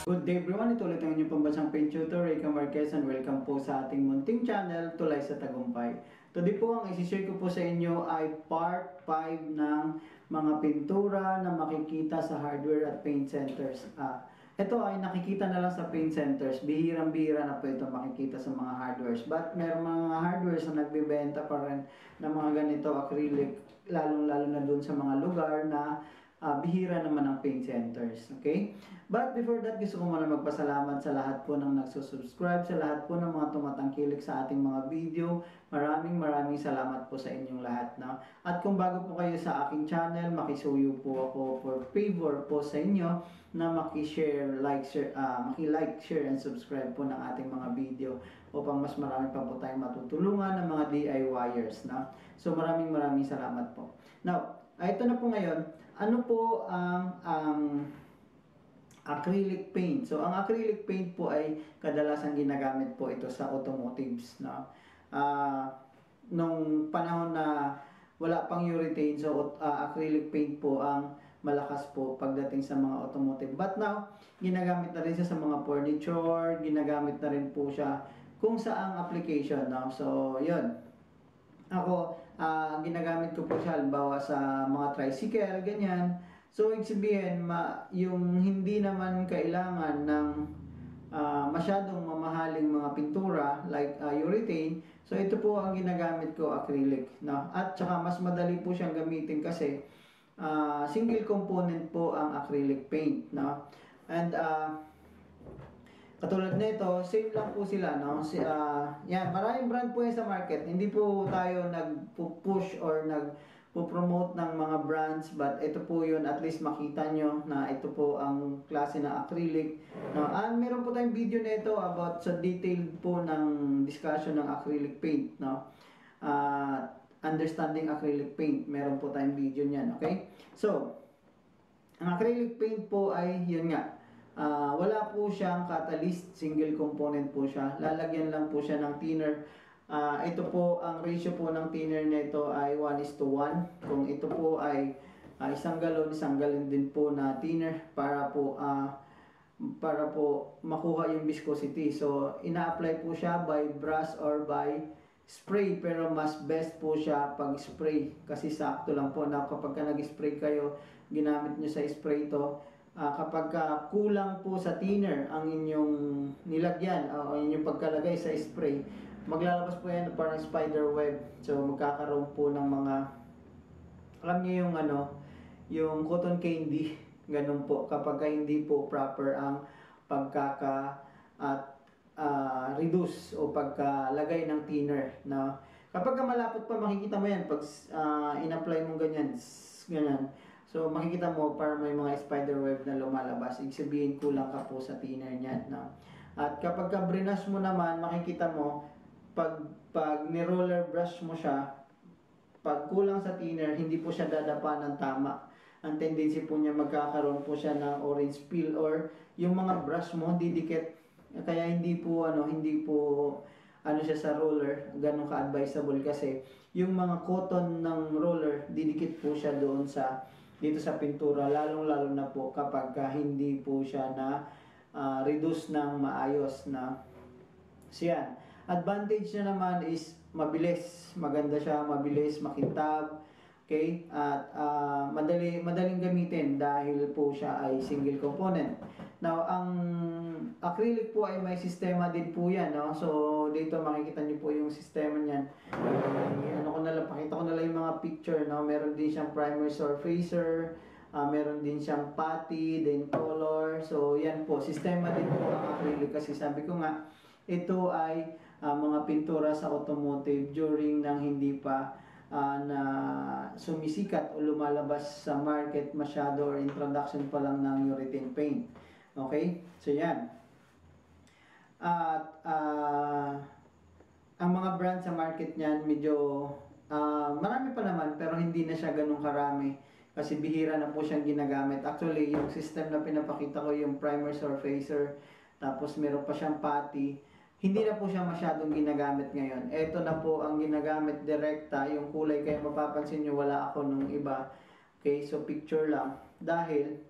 Good day everyone, ito ulit ang inyong pambansang paint tutor, Rica Marquez, and welcome po sa ating munting channel, Tulay sa Tagumpay. Today po, ang isi-share ko po sa inyo ay part 5 ng mga pintura na makikita sa hardware at paint centers. Ito ay nakikita na lang sa paint centers, bihirang-bihira na po ito makikita sa mga hardwares. But meron mga hardwares na nagbibenta pa rin ng mga ganito acrylic, lalong-lalo na dun sa mga lugar na bihira naman ang paint centers. Okay? But before that, gusto ko muna magpasalamat sa lahat po ng nagsusubscribe, sa lahat po ng mga tumatangkilik sa ating mga video. Maraming salamat po sa inyong lahat. No? At kung bago po kayo sa aking channel, makisuyo po ako for favor po sa inyo na maki-share, maki-like, share, and subscribe po ng ating mga video upang mas marami pa po tayong matutulungan ng mga DIYers. No? So maraming salamat po. Now, ito na po ngayon, ano po ang acrylic paint? So, ang acrylic paint po ay kadalasan ginagamit po ito sa automotives. No? Nung panahon na wala pang urethane, so acrylic paint po ang malakas po pagdating sa mga automotive. But now, ginagamit na rin siya sa mga furniture, ginagamit na rin po siya kung saang application. No? So, yun. Ako, ginagamit ko po siya halimbawa sa mga tricycle, ganyan. So, ibig sabihin, yung hindi naman kailangan ng masyadong mamahaling mga pintura like urethane. So, ito po ang ginagamit ko, acrylic. No? At saka, mas madali po siyang gamitin kasi single component po ang acrylic paint. No? And, katulad nito, same lang po sila, no? Yan, maraming brand po yan sa market. Hindi po tayo nag-push or nag-promote ng mga brands, but ito po yun, at least makita nyo na ito po ang klase ng acrylic. No? Meron po tayong video nito about sa detailed po ng discussion ng acrylic paint, no? Understanding acrylic paint. Meron po tayong video niyan, okay? So, ang acrylic paint po ay, yun nga, wala po siyang catalyst, single component po siya. Lalagyan lang po siya ng thinner. Ito po, ang ratio po ng thinner nito ay 1:1. Kung ito po ay isang galon din po na thinner para po makuha yung viscosity. So, ina-apply po siya by brush or by spray, pero mas best po siya pag spray kasi sakto lang po na kapag nag-spray kayo, ginamit nyo sa spray to, kapag kulang po sa thinner ang inyong nilagyan o inyong pagkalagay sa spray, maglalabas po yan parang spider web. So magkakaroon po ng mga, alam niyo yung yung cotton candy, ganun po kapag hindi po proper ang reduce o pagkalagay ng thinner. Na kapag malapot pa, makikita mo yan pag in-apply mo ganyan. So, makikita mo para may mga spider web na lumalabas. Ibig sabihin, kulang ka po sa thinner niyan. No? At kapag ka-brush mo naman, makikita mo, pag ni-roller brush mo siya, pag kulang sa thinner, hindi po siya dadapa ng tama. Ang tendency po niya, magkakaroon po siya ng orange peel or yung mga brush mo, didikit. Kaya hindi po siya sa roller, ganun ka-advisable kasi yung mga cotton ng roller, didikit po siya doon dito sa pintura, lalong-lalo na po kapag hindi po siya na reduce ng maayos na siyan. Advantage na naman is mabilis, maganda siya, mabilis, makintab, okay? At madaling gamitin dahil po siya ay single component. Now, ang acrylic po ay may sistema din po yan, no? So, dito makikita niyo po yung sistema niyan. Pakita ko na lang yung mga picture, no? Meron din siyang primer surfacer, meron din siyang putty, then color. So, yan po, sistema din po ang acrylic kasi sabi ko nga, ito ay mga pintura sa automotive during nang hindi pa na sumisikat o lumalabas sa market masyado or introduction pa lang ng urethane paint. Okay? So, yan. At ang mga brand sa market niyan medyo marami pa naman pero hindi na siya ganun karami kasi bihira na po siyang ginagamit. Actually, yung system na pinapakita ko, yung primer surfacer, tapos meron pa siyang putty, hindi na po siya masyadong ginagamit ngayon. Ito na po ang ginagamit direkta, yung kulay, kaya mapapansin nyo wala ako nung iba. Okay, so picture lang. Dahil,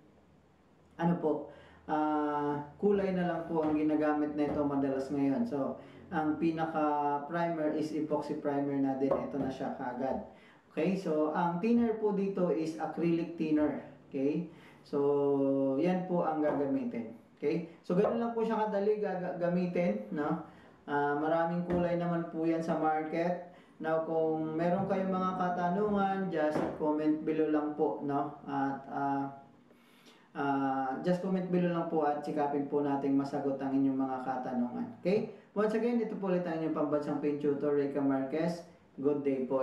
kulay na lang po ang ginagamit nito madalas ngayon. So, ang pinaka primer is epoxy primer na din. Ito na siya kagad. Okay, so ang thinner po dito is acrylic thinner. Okay, so yan po ang gagamitin. Okay, so ganoon lang po siya kadali gagamitin, no? Maraming kulay naman po yan sa market. Now, kung meron kayong mga katanungan, just comment below lang po, no? At just comment below lang po at sikapin po nating masagot ang inyong mga katanungan. Okay? Once again, ito po ulit ang inyong pambansang paint tutor, Rica Marquez. Good day po.